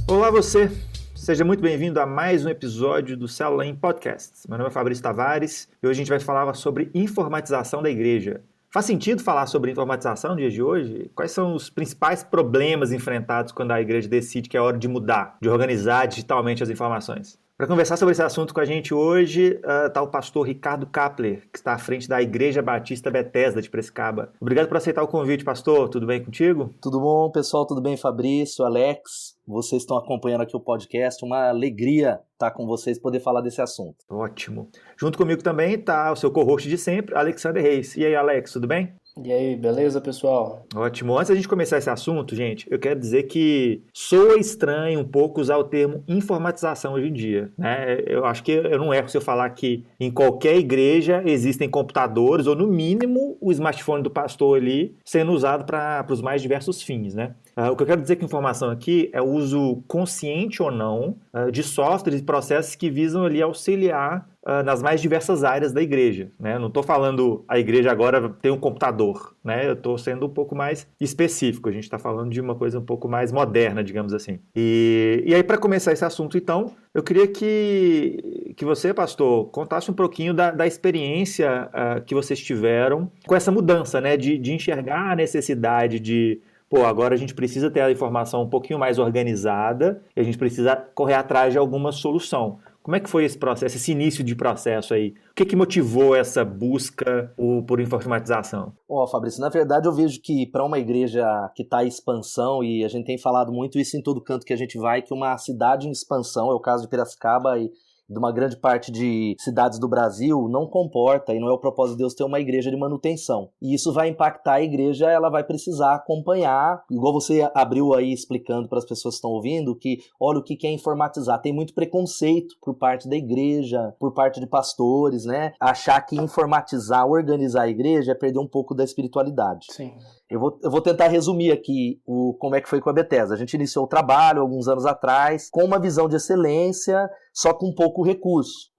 Olá você, seja muito bem-vindo a mais um episódio do Célula em Podcast. Meu nome é Fabrício Tavares e hoje a gente vai falar sobre informatização da igreja. Faz sentido falar sobre informatização no dia de hoje? Quais são os principais problemas enfrentados quando a igreja decide que é hora de mudar, de organizar digitalmente as informações? Para conversar sobre esse assunto com a gente hoje, está o pastor Ricardo Kapler, que está à frente da Igreja Batista Bethesda de Piracicaba. Obrigado por aceitar o convite, pastor. Tudo bem contigo? Tudo bom, pessoal? Tudo bem, Fabrício, Alex? Vocês estão acompanhando aqui o podcast. Uma alegria estar com vocês e poder falar desse assunto. Ótimo. Junto comigo também está o seu co-host de sempre, Alexander Reis. E aí, Alex, tudo bem? E aí, beleza, pessoal? Ótimo. Antes da gente começar esse assunto, gente, eu quero dizer que soa estranho um pouco usar o termo informatização hoje em dia, né? Eu acho que eu não erro se eu falar que em qualquer igreja existem computadores, ou no mínimo o smartphone do pastor ali sendo usado para os mais diversos fins, né? O que eu quero dizer com informação aqui é o uso consciente ou não de softwares e processos que visam ali auxiliar nas mais diversas áreas da igreja, né? Não estou falando a igreja agora tem um computador, né? Eu estou sendo um pouco mais específico. A gente está falando de uma coisa um pouco mais moderna, digamos assim. E aí, para começar esse assunto, então, eu queria que você, pastor, contasse um pouquinho da experiência que vocês tiveram com essa mudança, né? De enxergar a necessidade de agora a gente precisa ter a informação um pouquinho mais organizada e a gente precisa correr atrás de alguma solução. Como é que foi esse processo, esse início de processo aí? O que motivou essa busca por informatização? Fabrício, na verdade eu vejo que para uma igreja que está em expansão, e a gente tem falado muito isso em todo canto que a gente vai, que uma cidade em expansão, é o caso de Piracicaba e de uma grande parte de cidades do Brasil, não comporta, e não é o propósito de Deus ter uma igreja de manutenção. E isso vai impactar a igreja, ela vai precisar acompanhar, igual você abriu aí explicando para as pessoas que estão ouvindo, que olha o que é informatizar. Tem muito preconceito por parte da igreja, por parte de pastores, né? Achar que informatizar, organizar a igreja é perder um pouco da espiritualidade. Sim. Eu vou tentar resumir aqui como é que foi com a Bethesda. A gente iniciou o trabalho alguns anos atrás com uma visão de excelência, só com pouco recurso,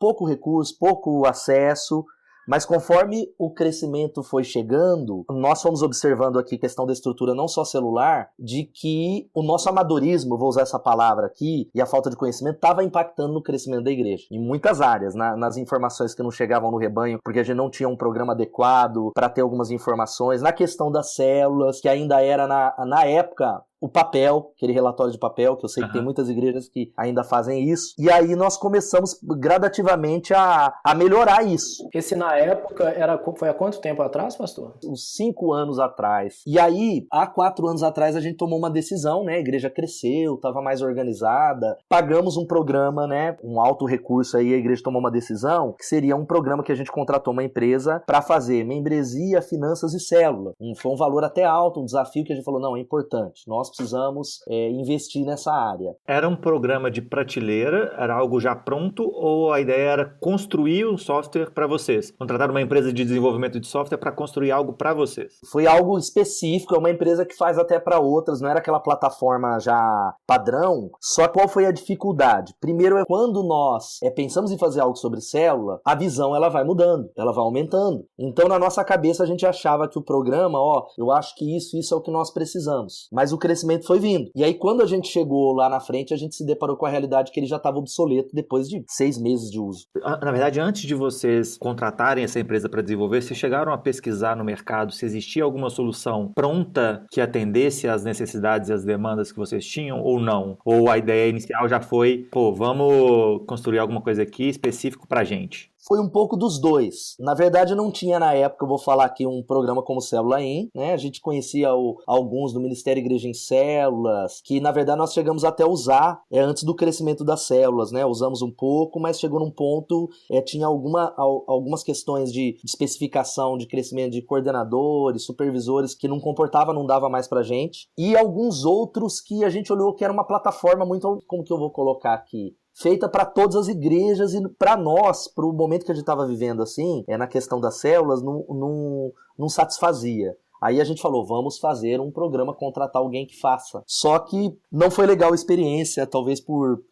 pouco acesso. Mas conforme o crescimento foi chegando, nós fomos observando aqui questão da estrutura não só celular, de que o nosso amadorismo, vou usar essa palavra aqui, e a falta de conhecimento estava impactando no crescimento da igreja. Em muitas áreas, nas informações que não chegavam no rebanho, porque a gente não tinha um programa adequado para ter algumas informações, na questão das células, que ainda era na época o papel, aquele relatório de papel, que eu sei que tem muitas igrejas que ainda fazem isso. E aí nós começamos gradativamente a melhorar isso. Esse na época foi há quanto tempo atrás, pastor? Uns 5 anos atrás. E aí, há 4 anos atrás, a gente tomou uma decisão, né? A igreja cresceu, estava mais organizada. Pagamos um programa, né? Um alto recurso aí, a igreja tomou uma decisão, que seria um programa que a gente contratou uma empresa para fazer membresia, finanças e célula. Foi um valor até alto, um desafio que a gente falou, não, é importante. Nós precisamos investir nessa área. Era um programa de prateleira? Era algo já pronto? Ou a ideia era construir um software para vocês? Contratar uma empresa de desenvolvimento de software para construir algo para vocês? Foi algo específico, é uma empresa que faz até para outras, não era aquela plataforma já padrão. Só qual foi a dificuldade? Primeiro, quando nós pensamos em fazer algo sobre célula, a visão ela vai mudando, ela vai aumentando. Então, na nossa cabeça, a gente achava que o programa, eu acho que isso é o que nós precisamos. Mas o crescimento foi vindo. E aí, quando a gente chegou lá na frente, a gente se deparou com a realidade que ele já estava obsoleto depois de 6 meses de uso. Na verdade, antes de vocês contratarem essa empresa para desenvolver, vocês chegaram a pesquisar no mercado se existia alguma solução pronta que atendesse às necessidades e às demandas que vocês tinham ou não? Ou a ideia inicial já foi, vamos construir alguma coisa aqui específico para a gente? Foi um pouco dos dois. Na verdade, não tinha na época, eu vou falar aqui, um programa como Célula In, né? A gente conhecia alguns do Ministério Igreja em Células, que na verdade nós chegamos até a usar antes do crescimento das células, né? Usamos um pouco, mas chegou num ponto, tinha algumas questões de especificação, de crescimento de coordenadores, supervisores, que não comportava, não dava mais pra gente. E alguns outros que a gente olhou que era uma plataforma muito, como que eu vou colocar aqui? Feita para todas as igrejas e para nós, para o momento que a gente estava vivendo assim, na questão das células, não satisfazia. Aí a gente falou, vamos fazer um programa, contratar alguém que faça. Só que não foi legal a experiência, talvez por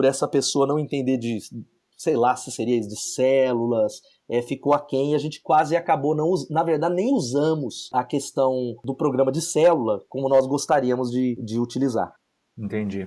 essa pessoa não entender de, sei lá, se seria de células, ficou aquém e a gente quase acabou, na verdade nem usamos a questão do programa de célula como nós gostaríamos de utilizar. Entendi.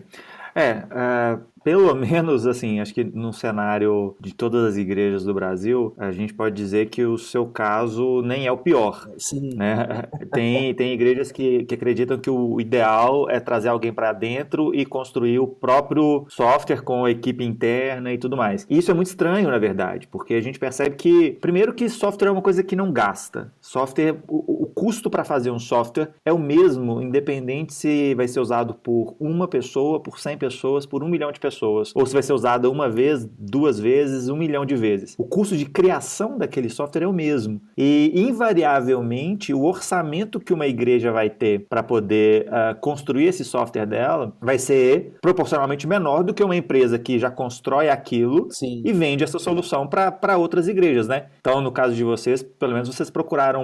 Pelo menos, assim, acho que no cenário de todas as igrejas do Brasil, a gente pode dizer que o seu caso nem é o pior, Sim. né? Tem igrejas que acreditam que o ideal é trazer alguém para dentro e construir o próprio software com a equipe interna e tudo mais. E isso é muito estranho, na verdade, porque a gente percebe que, primeiro, que software é uma coisa que não gasta. Software, o custo para fazer um software é o mesmo, independente se vai ser usado por uma pessoa, por 100 pessoas, por 1 milhão de pessoas, ou se vai ser usado uma vez, 2 vezes, 1 milhão de vezes. O custo de criação daquele software é o mesmo. E, invariavelmente, o orçamento que uma igreja vai ter para poder construir esse software dela vai ser proporcionalmente menor do que uma empresa que já constrói aquilo Sim. e vende essa solução para outras igrejas, né? Então, no caso de vocês, pelo menos vocês procuraram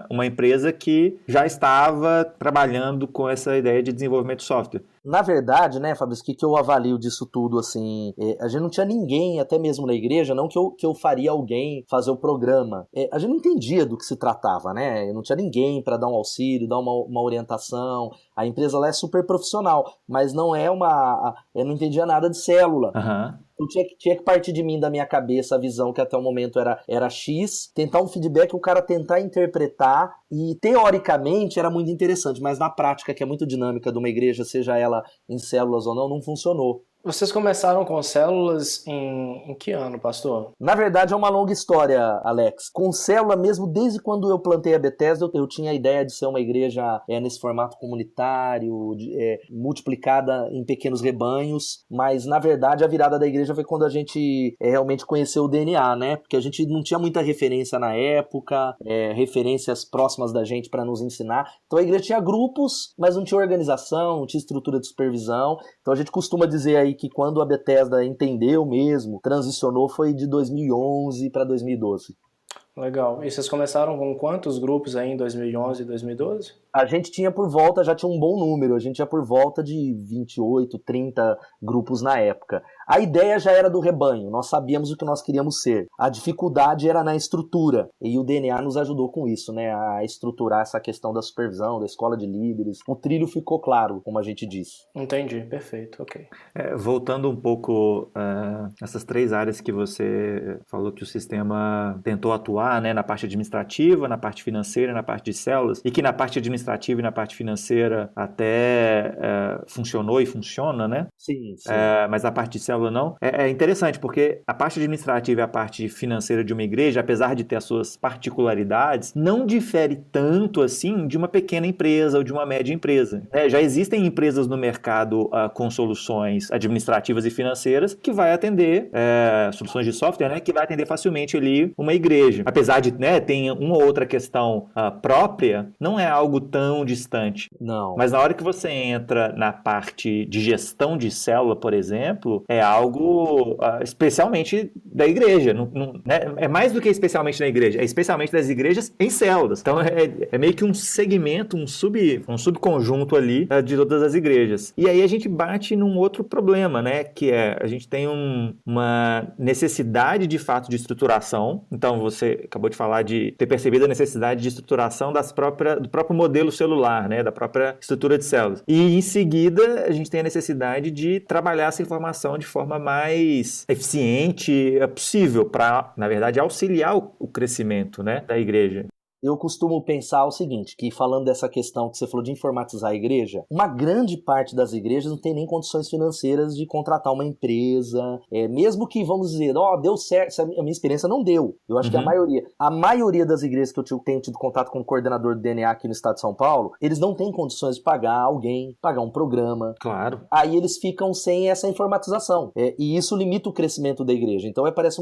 uma empresa que já estava trabalhando com essa ideia de desenvolvimento de software. Na verdade, né, Fabrício, o que eu avalio disso tudo, assim, a gente não tinha ninguém, até mesmo na igreja, não que eu faria alguém fazer o programa. A gente não entendia do que se tratava, né? Não tinha ninguém para dar um auxílio, dar uma orientação. A empresa lá é super profissional, mas não é eu não entendia nada de célula. Uhum. Eu tinha que partir de mim, da minha cabeça, a visão que até o momento era X, tentar um feedback, o cara tentar interpretar, e teoricamente era muito interessante, mas na prática, que é muito dinâmica de uma igreja, seja ela em células ou não funcionou. Vocês começaram com células em que ano, pastor? Na verdade, é uma longa história, Alex. Com célula mesmo, desde quando eu plantei a Bethesda, eu tinha a ideia de ser uma igreja nesse formato comunitário, multiplicada em pequenos rebanhos, mas na verdade a virada da igreja foi quando a gente realmente conheceu o DNA, né? Porque a gente não tinha muita referência na época, referências próximas da gente para nos ensinar. Então a igreja tinha grupos, mas não tinha organização, não tinha estrutura de supervisão. Então a gente costuma dizer aí que quando a Bethesda entendeu mesmo, transicionou, foi de 2011 para 2012. Legal. E vocês começaram com quantos grupos aí em 2011 e 2012? A gente tinha por volta, já tinha um bom número, a gente tinha por volta de 28, 30 grupos na época. A ideia já era do rebanho, nós sabíamos o que nós queríamos ser. A dificuldade era na estrutura, e o DNA nos ajudou com isso, né? A estruturar essa questão da supervisão, da escola de líderes. O trilho ficou claro, como a gente disse. Entendi, perfeito, ok. Voltando um pouco essas 3 áreas que você falou que o sistema tentou atuar, né? Na parte administrativa, na parte financeira, na parte de células, e que na parte administrativa e na parte financeira até funcionou e funciona, né? Sim. Mas a parte de célula não. É interessante, porque a parte administrativa e a parte financeira de uma igreja, apesar de ter as suas particularidades, não difere tanto assim de uma pequena empresa ou de uma média empresa. Já existem empresas no mercado com soluções administrativas e financeiras que vai atender, soluções de software, né, que vai atender facilmente ali uma igreja. Apesar de ter uma ou outra questão própria, não é algo tão distante. Não. Mas na hora que você entra na parte de gestão de célula, por exemplo, é algo especialmente da igreja. É mais do que especialmente da igreja, é especialmente das igrejas em células. Então é meio que um segmento, um subconjunto ali de todas as igrejas. E aí a gente bate num outro problema, né? Que a gente tem uma necessidade de fato de estruturação. Então você acabou de falar de ter percebido a necessidade de estruturação do próprio modelo celular, né? Da própria estrutura de células. E em seguida a gente tem a necessidade de trabalhar essa informação de forma mais eficiente possível para, na verdade, auxiliar o crescimento, né, da igreja. Eu costumo pensar o seguinte, que falando dessa questão que você falou de informatizar a igreja, uma grande parte das igrejas não tem nem condições financeiras de contratar uma empresa, mesmo que, vamos dizer, deu certo, a minha experiência não deu. Eu acho que a maioria das igrejas que eu tenho tido contato com o coordenador do DNA aqui no estado de São Paulo, eles não têm condições de pagar alguém, pagar um programa. Claro. Aí eles ficam sem essa informatização. E isso limita o crescimento da igreja. Então parece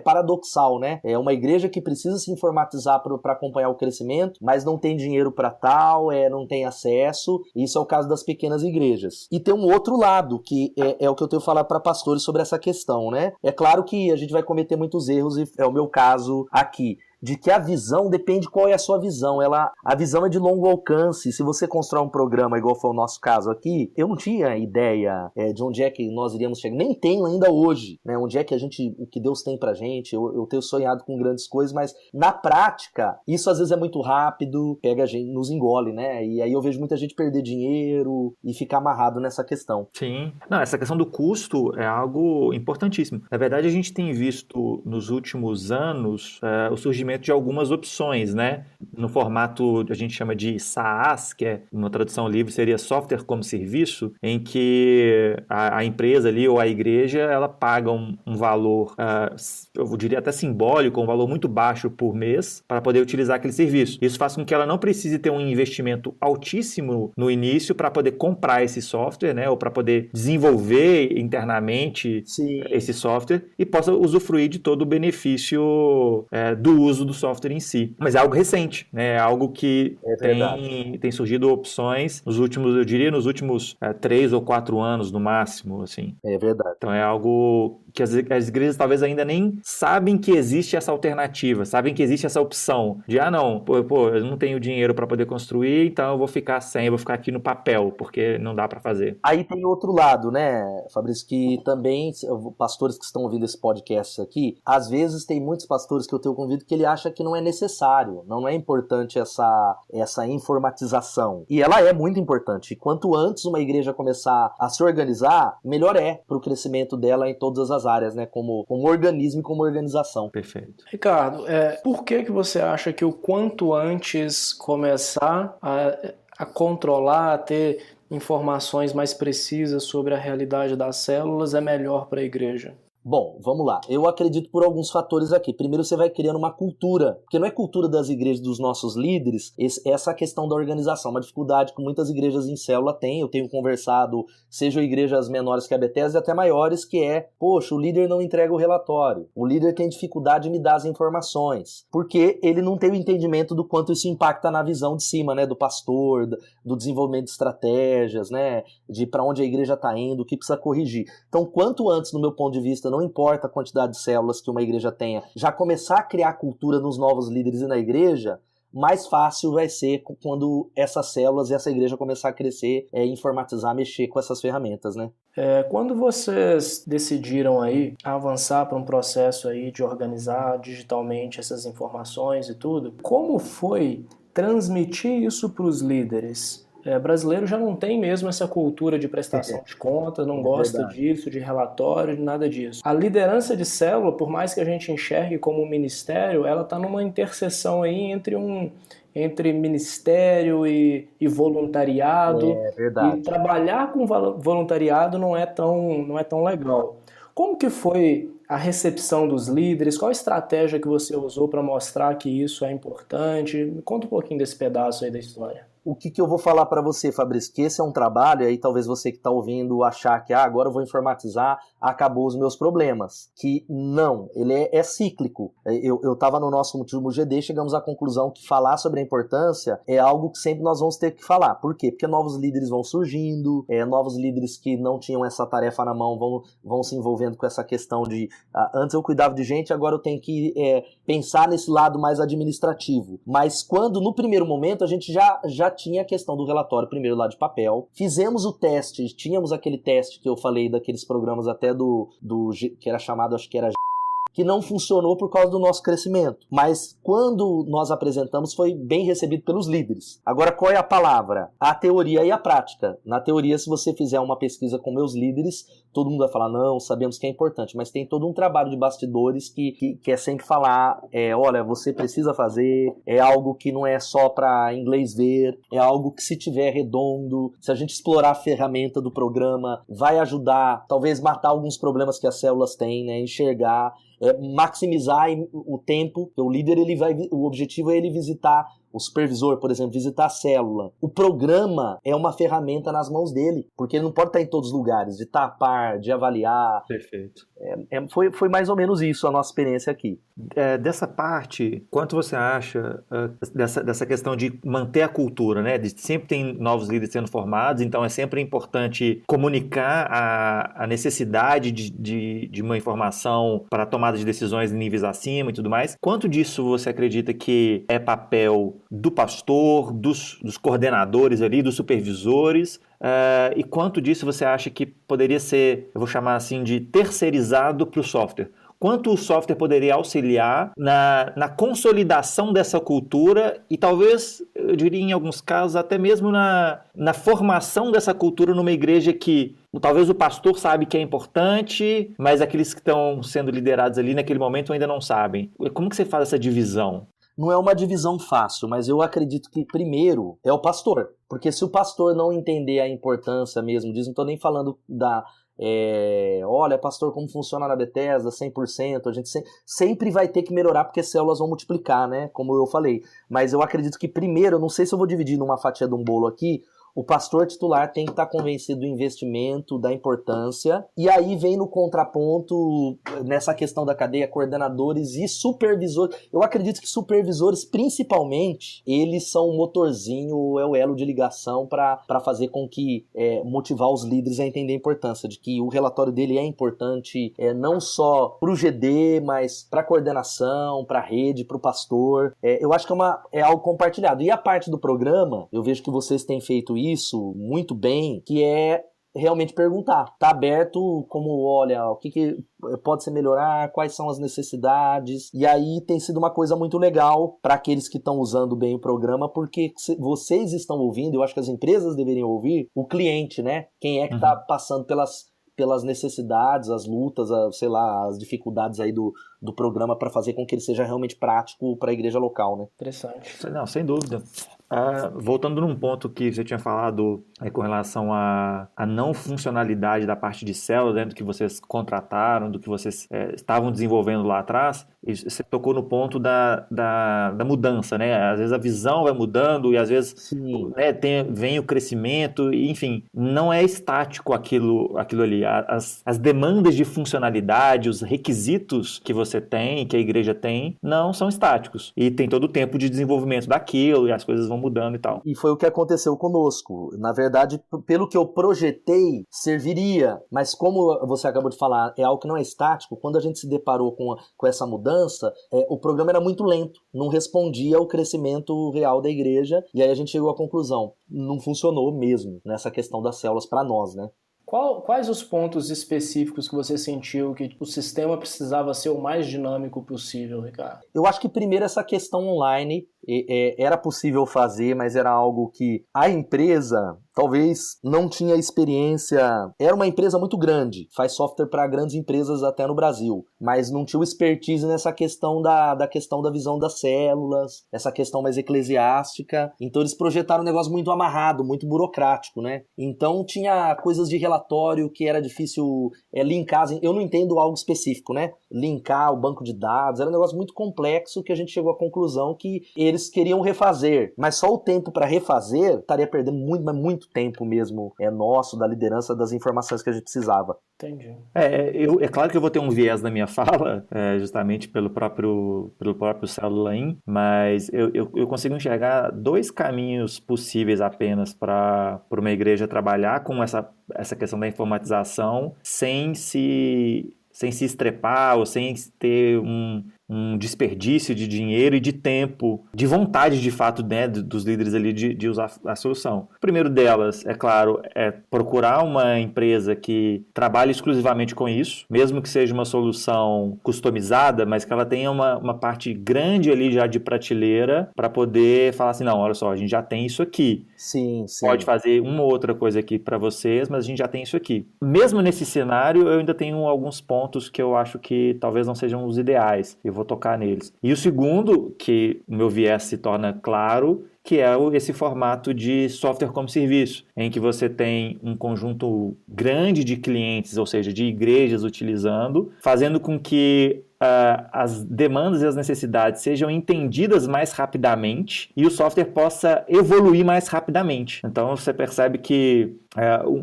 paradoxal, né? É uma igreja que precisa se informatizar para acompanhar o crescimento, mas não tem dinheiro para tal, não tem acesso. Isso é o caso das pequenas igrejas. E tem um outro lado, que é o que eu tenho que falar para pastores sobre essa questão, né? É claro que a gente vai cometer muitos erros, e é o meu caso aqui. de que a visão depende qual é a sua visão. A visão é de longo alcance. Se você constrói um programa, igual foi o nosso caso aqui, eu não tinha ideia de onde é que nós iríamos chegar. Nem tenho ainda hoje, né? Onde é que o que Deus tem pra gente. Eu tenho sonhado com grandes coisas, mas na prática, isso às vezes é muito rápido, pega a gente, nos engole, né? E aí eu vejo muita gente perder dinheiro e ficar amarrado nessa questão. Sim. Não, essa questão do custo é algo importantíssimo. Na verdade, a gente tem visto nos últimos anos o surgimento de algumas opções, né? No formato a gente chama de SaaS, que é uma tradução livre, seria software como serviço, em que a empresa ali ou a igreja, ela paga um valor, eu diria até simbólico, um valor muito baixo por mês para poder utilizar aquele serviço. Isso faz com que ela não precise ter um investimento altíssimo no início para poder comprar esse software, né? Ou para poder desenvolver internamente esse software e possa usufruir de todo o benefício do uso do software em si. Mas é algo recente, né? É algo que tem surgido opções nos últimos 3 ou 4 anos no máximo, assim. É verdade. Então é algo que as igrejas talvez ainda nem sabem que existe essa alternativa, sabem que existe essa opção de, não, eu não tenho dinheiro para poder construir, então eu vou ficar aqui no papel, porque não dá para fazer. Aí tem outro lado, né, Fabrício, que também, pastores que estão ouvindo esse podcast aqui, às vezes tem muitos pastores que eu tenho convido que ele acha que não é necessário, não é importante essa informatização. E ela é muito importante. E quanto antes uma igreja começar a se organizar, melhor é para o crescimento dela em todas as áreas, né, como organismo e como organização. Perfeito. Ricardo, por que você acha que o quanto antes começar a controlar, a ter informações mais precisas sobre a realidade das células é melhor para a igreja? Bom, vamos lá. Eu acredito por alguns fatores aqui. Primeiro, você vai criando uma cultura, porque não é cultura das igrejas, dos nossos líderes, essa questão da organização, uma dificuldade que muitas igrejas em célula têm. Eu tenho conversado, sejam igrejas menores que a Bethesda, até maiores, que poxa, o líder não entrega o relatório, o líder tem dificuldade em me dar as informações, porque ele não tem o entendimento do quanto isso impacta na visão de cima, né, do pastor, do desenvolvimento de estratégias, né, de para onde a igreja está indo, o que precisa corrigir. Então, quanto antes, no meu ponto de vista, não importa a quantidade de células que uma igreja tenha, já começar a criar cultura nos novos líderes e na igreja, mais fácil vai ser quando essas células e essa igreja começar a crescer, informatizar, mexer com essas ferramentas, né? Quando vocês decidiram aí avançar para um processo aí de organizar digitalmente essas informações e tudo, como foi transmitir isso para os líderes? Brasileiro já não tem mesmo essa cultura de prestação de contas, não gosta disso, de relatório, de nada disso. A liderança de célula, por mais que a gente enxergue como um ministério, ela está numa interseção aí entre ministério e voluntariado. Verdade. E trabalhar com voluntariado não é tão legal. Como que foi a recepção dos líderes? Qual a estratégia que você usou para mostrar que isso é importante? Me conta um pouquinho desse pedaço aí da história. O que eu vou falar para você, Fabrício? Que esse é um trabalho, aí talvez você que está ouvindo achar que agora eu vou informatizar, acabou os meus problemas. Que não, ele é cíclico. Eu estava no nosso último GD, chegamos à conclusão que falar sobre a importância é algo que sempre nós vamos ter que falar. Por quê? Porque novos líderes vão surgindo, novos líderes que não tinham essa tarefa na mão vão se envolvendo com essa questão de antes eu cuidava de gente, agora eu tenho que pensar nesse lado mais administrativo. Mas quando no primeiro momento a gente já tinha a questão do relatório primeiro lá de papel, fizemos o teste, tínhamos aquele teste que eu falei daqueles programas até do que era chamado, acho que era que não funcionou por causa do nosso crescimento. Mas quando nós apresentamos, foi bem recebido pelos líderes. Agora, qual é a palavra? A teoria e a prática. Na teoria, se você fizer uma pesquisa com meus líderes, todo mundo vai falar, não, sabemos que é importante, mas tem todo um trabalho de bastidores que é sempre falar, olha, você precisa fazer, é algo que não é só para inglês ver, é algo que se tiver redondo, se a gente explorar a ferramenta do programa, vai ajudar, talvez matar alguns problemas que as células têm, né, enxergar, maximizar o tempo, o líder, o objetivo é ele visitar o supervisor, por exemplo, visitar a célula, o programa é uma ferramenta nas mãos dele, porque ele não pode estar em todos os lugares, de tapar, de avaliar. Perfeito. Foi mais ou menos isso a nossa experiência aqui. Dessa parte, quanto você acha dessa questão de manter a cultura, né? De sempre tem novos líderes sendo formados, então é sempre importante comunicar a necessidade de uma informação para a tomada de decisões em níveis acima e tudo mais. Quanto disso você acredita que é papel do pastor, dos coordenadores ali, dos supervisores? E quanto disso você acha que poderia ser, eu vou chamar assim, de terceirizado para o software? Quanto o software poderia auxiliar na consolidação dessa cultura e talvez, eu diria em alguns casos, até mesmo na formação dessa cultura numa igreja que talvez o pastor sabe que é importante, mas aqueles que estão sendo liderados ali naquele momento ainda não sabem. Como que você faz essa divisão? Não é uma divisão fácil, mas eu acredito que primeiro é o pastor. Porque se o pastor não entender a importância mesmo disso, não estou nem falando olha, pastor, como funciona na Bethesda, 100%, a gente sempre vai ter que melhorar porque as células vão multiplicar, né, como eu falei. Mas eu acredito que primeiro, eu não sei se eu vou dividir numa fatia de um bolo aqui, o pastor titular tem que estar convencido do investimento, da importância, e aí vem no contraponto, nessa questão da cadeia, coordenadores e supervisores. Eu acredito que supervisores, principalmente, eles são o motorzinho, é o elo de ligação para fazer com que, motivar os líderes a entender a importância, de que o relatório dele é importante, não só para o GD, mas para a coordenação, para a rede, para o pastor. Eu acho que é algo compartilhado. E a parte do programa, eu vejo que vocês têm feito isso muito bem, que é realmente perguntar. Tá aberto como, olha, o que pode ser melhorar, quais são as necessidades, e aí tem sido uma coisa muito legal para aqueles que estão usando bem o programa, porque vocês estão ouvindo, eu acho que as empresas deveriam ouvir o cliente, né? Quem é que está passando pelas necessidades, as lutas, as dificuldades aí do programa para fazer com que ele seja realmente prático para a igreja local, né? Interessante. Não, sem dúvida. Voltando num ponto que você tinha falado com relação à não funcionalidade da parte de célula, dentro do que vocês contrataram, do que vocês estavam desenvolvendo lá atrás, você tocou no ponto da mudança, né? Às vezes a visão vai mudando e às vezes, né, vem o crescimento, e, enfim, não é estático aquilo ali. As demandas de funcionalidade, os requisitos que você tem, que a igreja tem, não são estáticos. E tem todo o tempo de desenvolvimento daquilo e as coisas vão mudando e tal. E foi o que aconteceu conosco. Na verdade, pelo que eu projetei, serviria. Mas como você acabou de falar, é algo que não é estático, quando a gente se deparou com essa mudança, o programa era muito lento. Não respondia ao crescimento real da igreja. E aí a gente chegou à conclusão, não funcionou mesmo nessa questão das células para nós, né? Quais os pontos específicos que você sentiu que o sistema precisava ser o mais dinâmico possível, Ricardo? Eu acho que primeiro essa questão online era possível fazer, mas era algo que a empresa talvez não tinha experiência. Era uma empresa muito grande, faz software para grandes empresas até no Brasil, mas não tinha o expertise nessa questão da questão da visão das células, essa questão mais eclesiástica. Então eles projetaram um negócio muito amarrado, muito burocrático, né? Então tinha coisas de relatório que era difícil linkar. Eu não entendo algo específico, né? Linkar o banco de dados, era um negócio muito complexo que a gente chegou à conclusão que eles queriam refazer, mas só o tempo para refazer estaria perdendo muito tempo mesmo nosso, da liderança, das informações que a gente precisava. Entendi. É claro que eu vou ter um viés na minha fala, justamente pelo próprio Célula In, mas eu consigo enxergar dois caminhos possíveis apenas para uma igreja trabalhar com essa questão da informatização sem se estrepar ou sem ter um desperdício de dinheiro e de tempo, de vontade de fato, né, dos líderes ali de usar a solução. O primeiro delas, é claro, é procurar uma empresa que trabalhe exclusivamente com isso, mesmo que seja uma solução customizada, mas que ela tenha uma parte grande ali já de prateleira para poder falar assim, não, olha só, a gente já tem isso aqui. Sim. Pode fazer uma ou outra coisa aqui para vocês, mas a gente já tem isso aqui. Mesmo nesse cenário, eu ainda tenho alguns pontos que eu acho que talvez não sejam os ideais. Eu vou tocar neles. E o segundo, que o meu viés se torna claro, que é esse formato de software como serviço, em que você tem um conjunto grande de clientes, ou seja, de igrejas utilizando, fazendo com que as demandas e as necessidades sejam entendidas mais rapidamente e o software possa evoluir mais rapidamente. Então você percebe que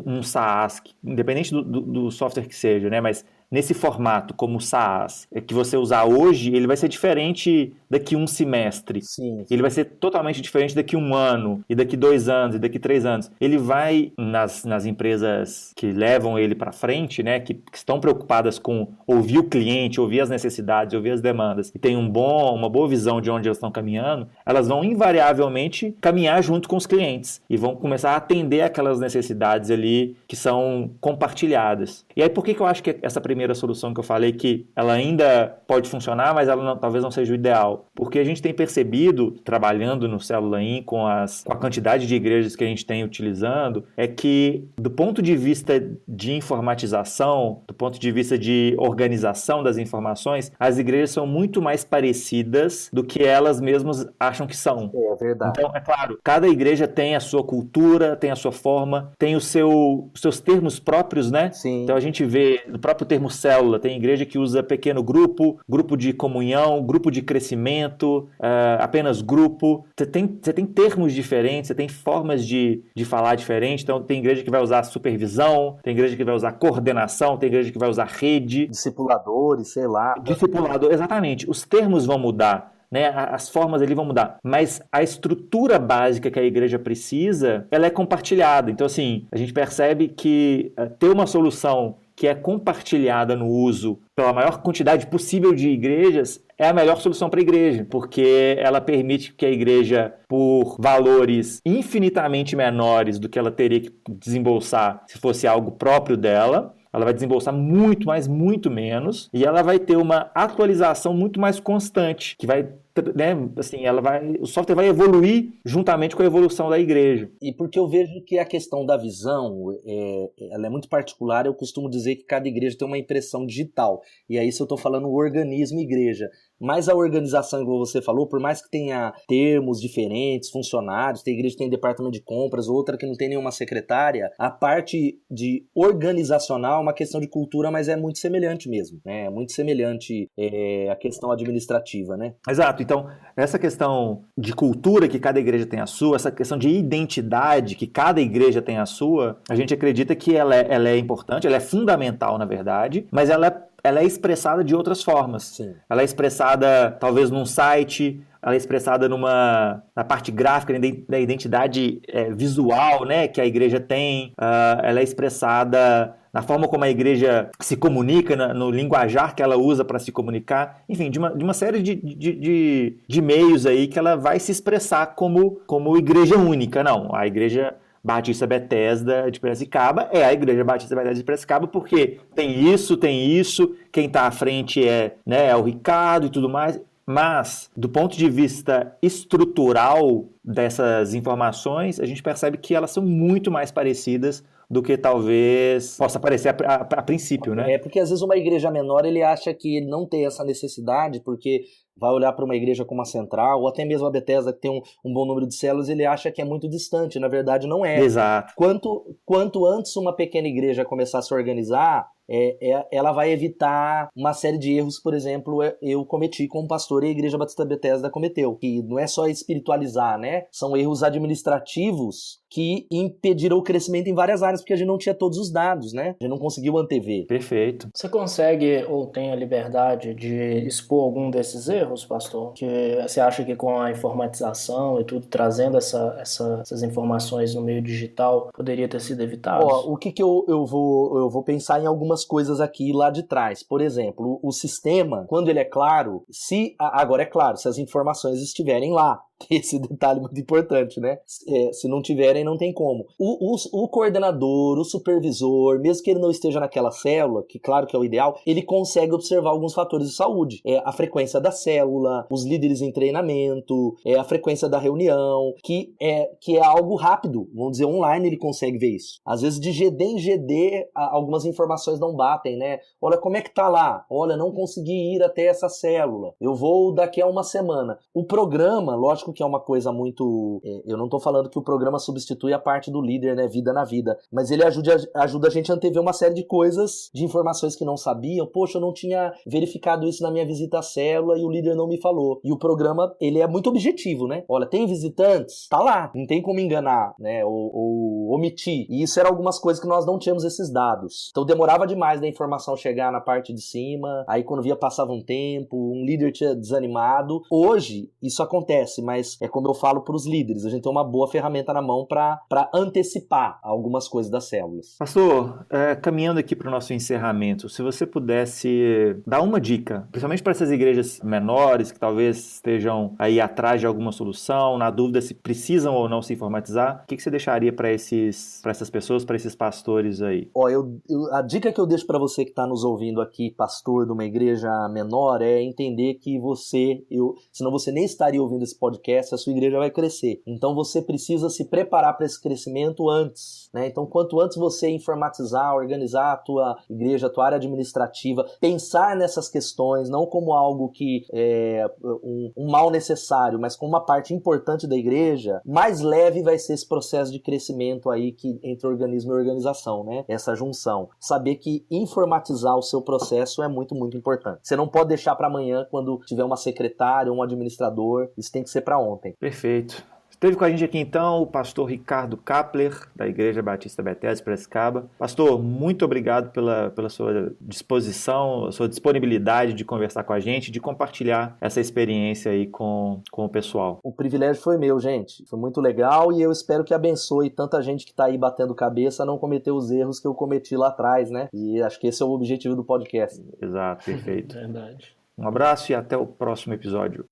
um SaaS, independente do software que seja, né, mas nesse formato como o SaaS, que você usar hoje, ele vai ser diferente daqui um semestre. Sim. Ele vai ser totalmente diferente daqui um ano, e daqui 2 anos, e daqui 3 anos. Ele vai, nas empresas que levam ele para frente, né, que estão preocupadas com ouvir o cliente, ouvir as necessidades, ouvir as demandas, e tem uma boa visão de onde elas estão caminhando, elas vão invariavelmente caminhar junto com os clientes, e vão começar a atender aquelas necessidades ali que são compartilhadas. E aí, por que eu acho que essa primeira solução que eu falei que ela ainda pode funcionar, mas ela talvez não seja o ideal? Porque a gente tem percebido, trabalhando no Célula In, com a quantidade de igrejas que a gente tem utilizando, é que do ponto de vista de informatização, do ponto de vista de organização das informações, as igrejas são muito mais parecidas do que elas mesmas acham que são. É verdade. Então, é claro, cada igreja tem a sua cultura, tem a sua forma, tem os seus termos próprios, né? Sim. Então a gente vê no próprio termo célula, tem igreja que usa pequeno grupo, grupo de comunhão, grupo de crescimento, apenas grupo. Você tem termos diferentes, você tem formas de falar diferente. Então tem igreja que vai usar supervisão, tem igreja que vai usar coordenação, tem igreja que vai usar rede. Discipuladores, sei lá. Discipulador, exatamente. Os termos vão mudar, né? As formas ali vão mudar, mas a estrutura básica que a igreja precisa, ela é compartilhada. Então, assim, a gente percebe que ter uma solução que é compartilhada no uso pela maior quantidade possível de igrejas é a melhor solução para a igreja, porque ela permite que a igreja, por valores infinitamente menores do que ela teria que desembolsar se fosse algo próprio dela, ela vai desembolsar muito, mas muito menos, e ela vai ter uma atualização muito mais constante, que vai, né, assim, o software vai evoluir juntamente com a evolução da igreja. E porque eu vejo que a questão da visão, ela é muito particular. Eu costumo dizer que cada igreja tem uma impressão digital, e aí se eu estou falando o organismo igreja. Mas a organização, igual você falou, por mais que tenha termos diferentes, funcionários, tem igreja que tem departamento de compras, outra que não tem nenhuma secretária, a parte de organizacional é uma questão de cultura, mas é muito semelhante mesmo, né? É muito semelhante a questão administrativa, né? Exato. Então, essa questão de cultura que cada igreja tem a sua, essa questão de identidade que cada igreja tem a sua, a gente acredita que ela é importante, ela é fundamental, na verdade, mas ela é expressada de outras formas. Sim. Ela é expressada, talvez, num site, ela é expressada na parte gráfica, da identidade visual, né, que a igreja tem, ela é expressada na forma como a igreja se comunica, no linguajar que ela usa para se comunicar, enfim, de uma série de meios aí que ela vai se expressar como igreja única. Não, a igreja Batista Bethesda de Piracicaba é a igreja Batista Bethesda de Piracicaba, porque tem isso, quem está à frente é o Ricardo e tudo mais, mas do ponto de vista estrutural dessas informações, a gente percebe que elas são muito mais parecidas do que talvez possa parecer a princípio, né? Porque às vezes uma igreja menor, ele acha que ele não tem essa necessidade, porque vai olhar para uma igreja como a Central, ou até mesmo a Bethesda, que tem um bom número de células, ele acha que é muito distante. Na verdade, não é. Exato. Quanto antes uma pequena igreja começar a se organizar, ela vai evitar uma série de erros, por exemplo, eu cometi como pastor e a Igreja Batista Bethesda cometeu, que não é só espiritualizar, né? São erros administrativos que impediram o crescimento em várias áreas, porque a gente não tinha todos os dados, né? A gente não conseguiu antever. Perfeito. Você consegue ou tem a liberdade de expor algum desses erros, pastor? Que você acha que com a informatização e tudo, trazendo essas informações no meio digital, poderia ter sido evitado? O que eu vou pensar em algumas coisas aqui lá de trás. Por exemplo, o sistema, quando ele é claro, agora é claro, se as informações estiverem lá. Esse detalhe muito importante, né? Se não tiverem, não tem como. O coordenador, o supervisor, mesmo que ele não esteja naquela célula, que claro que é o ideal, ele consegue observar alguns fatores de saúde. A frequência da célula, os líderes em treinamento, a frequência da reunião, que é algo rápido. Vamos dizer, online ele consegue ver isso. Às vezes de GD em GD, algumas informações não batem, né? Olha, como é que tá lá? Olha, não consegui ir até essa célula. Eu vou daqui a uma semana. O programa, lógico lógico que é uma coisa muito... eu não tô falando que o programa substitui a parte do líder, né? Vida na vida. Mas ele ajuda a gente a antever uma série de coisas, de informações que não sabiam. Poxa, eu não tinha verificado isso na minha visita à célula e o líder não me falou. E o programa, ele é muito objetivo, né? Olha, tem visitantes? Tá lá. Não tem como enganar, né? Ou omitir. E isso eram algumas coisas que nós não tínhamos esses dados. Então demorava demais da informação chegar na parte de cima. Aí quando via passava um tempo, um líder tinha desanimado. Hoje, isso acontece, mas é como eu falo para os líderes. A gente tem uma boa ferramenta na mão para antecipar algumas coisas das células. Pastor, caminhando aqui para o nosso encerramento, se você pudesse dar uma dica, principalmente para essas igrejas menores que talvez estejam aí atrás de alguma solução, na dúvida se precisam ou não se informatizar, o que você deixaria para essas pessoas, para esses pastores aí? A dica que eu deixo para você que está nos ouvindo aqui, pastor de uma igreja menor, é entender que senão você nem estaria ouvindo esse podcast, a sua igreja vai crescer. Então você precisa se preparar para esse crescimento antes, né? Então quanto antes você informatizar, organizar a tua igreja, a tua área administrativa, pensar nessas questões, não como algo que é um mal necessário, mas como uma parte importante da igreja, mais leve vai ser esse processo de crescimento aí entre organismo e organização, né? Essa junção. Saber que informatizar o seu processo é muito, muito importante. Você não pode deixar para amanhã quando tiver uma secretária, um administrador, isso tem que ser para ontem. Perfeito. Esteve com a gente aqui então o pastor Ricardo Kapler, da Igreja Batista Bethesda Piracicaba. Pastor, muito obrigado pela sua disposição, sua disponibilidade de conversar com a gente, de compartilhar essa experiência aí com o pessoal. O privilégio foi meu, gente. Foi muito legal e eu espero que abençoe tanta gente que está aí batendo cabeça a não cometer os erros que eu cometi lá atrás, né? E acho que esse é o objetivo do podcast. Exato, perfeito. Verdade. Um abraço e até o próximo episódio.